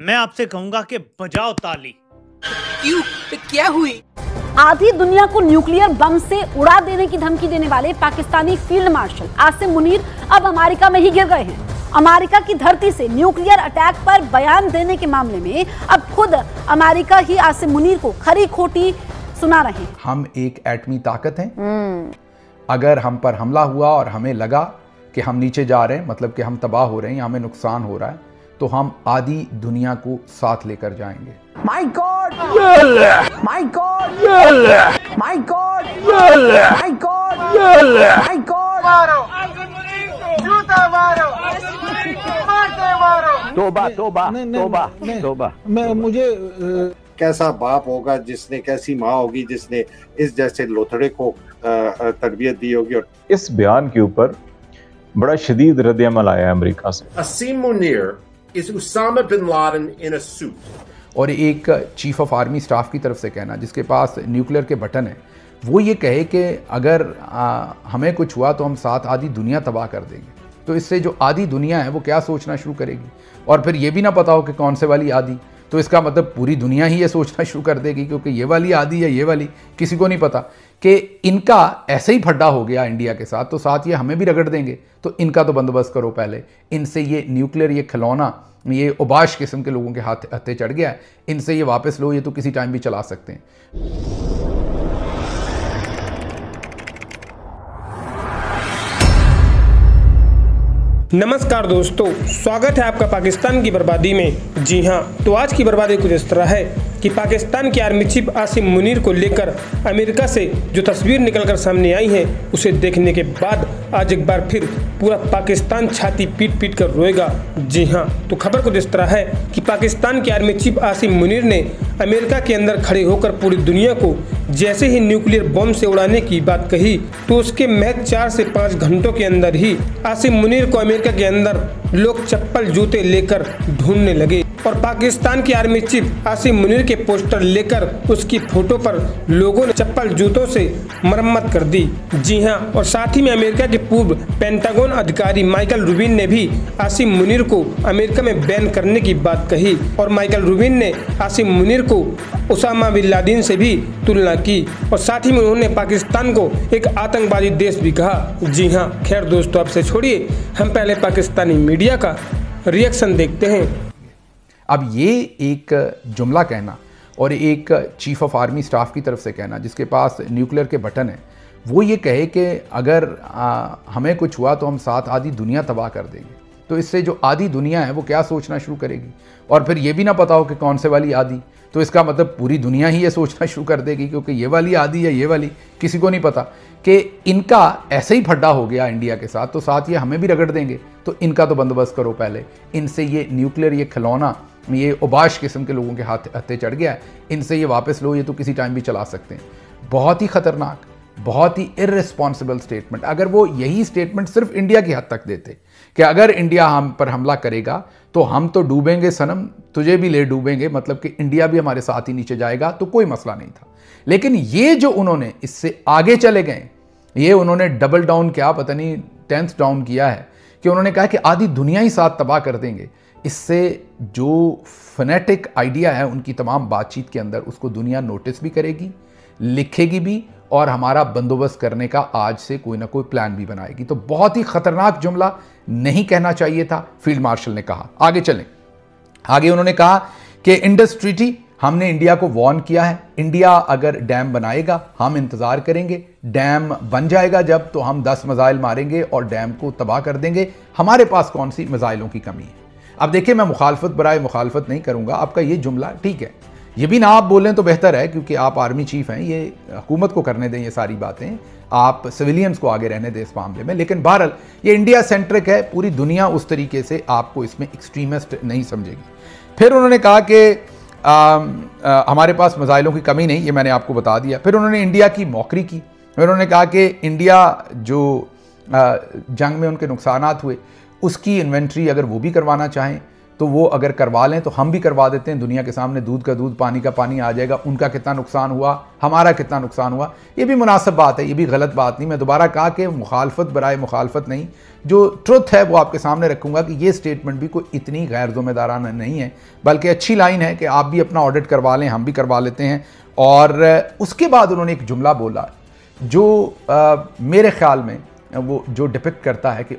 मैं आपसे कहूंगा कि बजाओ ताली। क्यों? क्या हुई? आधी दुनिया को न्यूक्लियर बम से उड़ा देने की धमकी देने वाले पाकिस्तानी फील्ड मार्शल आसिम मुनीर अब अमेरिका में ही गिर गए हैं। अमेरिका की धरती से न्यूक्लियर अटैक पर बयान देने के मामले में अब खुद अमेरिका ही आसिम मुनीर को खरी खोटी सुना रहे हैं। हम एक एटमी ताकत हैं। अगर हम पर हमला हुआ और हमें लगा कि हम नीचे जा रहे हैं, मतलब कि हम तबाह हो रहे हैं या हमें नुकसान हो रहा है, तो हम आधी दुनिया को साथ लेकर जाएंगे। My God! My God! My God! My God! My God! तोबा तोबा तोबा तोबा। मैं मुझे कैसा बाप होगा जिसने, कैसी माँ होगी जिसने इस जैसे लोथड़े को तरबियत दी होगी। और इस बयान के ऊपर बड़ा शदीद रद्द-ए-अमल आया है अमेरिका से। Asim Munir is Osama bin Laden in a suit. और एक चीफ ऑफ आर्मी स्टाफ की तरफ से कहना, जिसके पास न्यूक्लियर के बटन है, वो ये कहे कि अगर हमें कुछ हुआ तो हम साथ आधी दुनिया तबाह कर देंगे। तो इससे जो आधी दुनिया है वो क्या सोचना शुरू करेगी, और फिर ये भी ना पता हो कि कौन से वाली आधी, तो इसका मतलब पूरी दुनिया ही ये सोचना शुरू कर देगी, क्योंकि ये वाली आधी या ये वाली किसी को नहीं पता कि इनका ऐसे ही फड्डा हो गया इंडिया के साथ, तो साथ ये हमें भी रगड़ देंगे। तो इनका तो बंदोबस्त करो पहले। इनसे ये न्यूक्लियर, ये खिलौना, ये उबाश किस्म के लोगों के हत्थे चढ़ गया है, इनसे ये वापस लो, ये तो किसी टाइम भी चला सकते हैं। नमस्कार दोस्तों, स्वागत है आपका पाकिस्तान की बर्बादी में। जी हाँ, तो आज की बर्बादी कुछ इस तरह है कि पाकिस्तान के आर्मी चीफ आसिम मुनीर को लेकर अमेरिका से जो तस्वीर निकलकर सामने आई है, उसे देखने के बाद आज एक बार फिर पूरा पाकिस्तान छाती पीट पीट कर रोएगा। जी हाँ, तो खबर कुछ इस तरह है कि पाकिस्तान के आर्मी चीफ आसिम मुनीर ने अमेरिका के अंदर खड़े होकर पूरी दुनिया को जैसे ही न्यूक्लियर बम से उड़ाने की बात कही, तो उसके महज 4 से 5 घंटों के अंदर ही आसिम मुनीर को अमेरिका के अंदर लोग चप्पल जूते लेकर ढूंढने लगे और पाकिस्तान के आर्मी चीफ आसिम मुनीर के पोस्टर लेकर उसकी फोटो पर लोगों ने चप्पल जूतों से मरम्मत कर दी। जी हाँ, और साथ ही में अमेरिका के पूर्व पेंटागन अधिकारी माइकल रूबिन ने भी आसिम मुनीर को अमेरिका में बैन करने की बात कही और माइकल रूबिन ने आसिम मुनीर को ओसामा बिन लादेन से भी तुलना की और साथ ही में उन्होंने पाकिस्तान को एक आतंकवादी देश भी कहा। जी हाँ, खैर दोस्तों, आपसे छोड़िए, हम पहले पाकिस्तानी मीडिया का रिएक्शन देखते हैं। अब ये एक जुमला कहना और एक चीफ ऑफ आर्मी स्टाफ की तरफ से कहना, जिसके पास न्यूक्लियर के बटन है, वो ये कहे कि अगर हमें कुछ हुआ तो हम साथ आधी दुनिया तबाह कर देंगे। तो इससे जो आधी दुनिया है वो क्या सोचना शुरू करेगी, और फिर ये भी ना पता हो कि कौन से वाली आधी, तो इसका मतलब पूरी दुनिया ही ये सोचना शुरू कर देगी, क्योंकि ये वाली आधी या ये वाली किसी को नहीं पता कि इनका ऐसे ही फड्डा हो गया इंडिया के साथ, तो साथ ये हमें भी रगड़ देंगे। तो इनका तो बंदोबस्त करो पहले। इनसे ये न्यूक्लियर, ये खिलौना, ये उबाश किस्म के लोगों के हत्थे चढ़ गया है, इनसे ये वापस लो, ये तो किसी टाइम भी चला सकते हैं। बहुत ही खतरनाक, बहुत ही इररिस्पॉन्सिबल स्टेटमेंट। अगर वो यही स्टेटमेंट सिर्फ इंडिया की हद तक देते कि अगर इंडिया हम पर हमला करेगा तो हम तो डूबेंगे सनम, तुझे भी ले डूबेंगे, मतलब कि इंडिया भी हमारे साथ ही नीचे जाएगा, तो कोई मसला नहीं था। लेकिन ये जो उन्होंने इससे आगे चले गए, ये उन्होंने डबल डाउन, क्या पता नहीं 10th डाउन किया है, कि उन्होंने कहा कि आधी दुनिया ही साथ तबाह कर देंगे। इससे जो फनेटिक आइडिया है उनकी तमाम बातचीत के अंदर, उसको दुनिया नोटिस भी करेगी, लिखेगी भी, और हमारा बंदोबस्त करने का आज से कोई ना कोई प्लान भी बनाएगी। तो बहुत ही खतरनाक जुमला, नहीं कहना चाहिए था, फील्ड मार्शल ने कहा। आगे चलें। आगे उन्होंने कहा कि इंडस ट्रीटी, हमने इंडिया को वार्न किया है, इंडिया अगर डैम बनाएगा हम इंतजार करेंगे, डैम बन जाएगा जब, तो हम 10 मिसाइल मारेंगे और डैम को तबाह कर देंगे। हमारे पास कौन सी मिसाइलों की कमी है। अब देखिए, मैं मुखालफत बराए मुखालफत नहीं करूंगा, आपका ये जुमला ठीक है, ये भी ना आप बोलें तो बेहतर है, क्योंकि आप आर्मी चीफ हैं, ये हुकूमत को करने दें ये सारी बातें, आप सिविलियंस को आगे रहने दें इस मामले में। लेकिन बहरहाल ये इंडिया सेंट्रिक है, पूरी दुनिया उस तरीके से आपको इसमें एक्सट्रीमिस्ट नहीं समझेगी। फिर उन्होंने कहा कि हमारे पास मिसाइलों की कमी नहीं, ये मैंने आपको बता दिया। फिर उन्होंने इंडिया की मौकरी की। फिर उन्होंने कहा कि इंडिया जो जंग में उनके नुकसानात हुए, उसकी इन्वेंट्री अगर वो भी करवाना चाहें तो वो अगर करवा लें तो हम भी करवा देते हैं, दुनिया के सामने दूध का दूध पानी का पानी आ जाएगा, उनका कितना नुकसान हुआ, हमारा कितना नुकसान हुआ। ये भी मुनासिब बात है, ये भी गलत बात नहीं। मैं दोबारा कहा कि मुखालफत बराए मुखालफत नहीं, जो ट्रुथ है वो आपके सामने रखूंगा कि ये स्टेटमेंट भी कोई इतनी गैर ज़िम्मेदाराना नहीं है, बल्कि अच्छी लाइन है कि आप भी अपना ऑडिट करवा लें, हम भी करवा लेते हैं। और उसके बाद उन्होंने एक जुमला बोला जो मेरे ख्याल में वो जो डिपिक्ट करता है कि